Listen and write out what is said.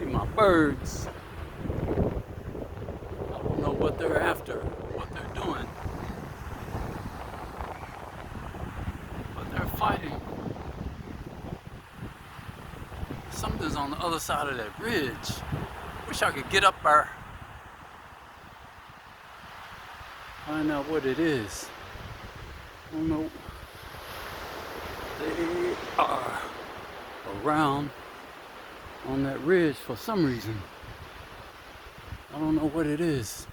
See my birds. I don't know what they're after, what they're doing. But they're fighting. Something's on the other side of that ridge. Wish I could get up there. Find out what it is. I don't know. They are around on that ridge for some reason. I don't know what it is.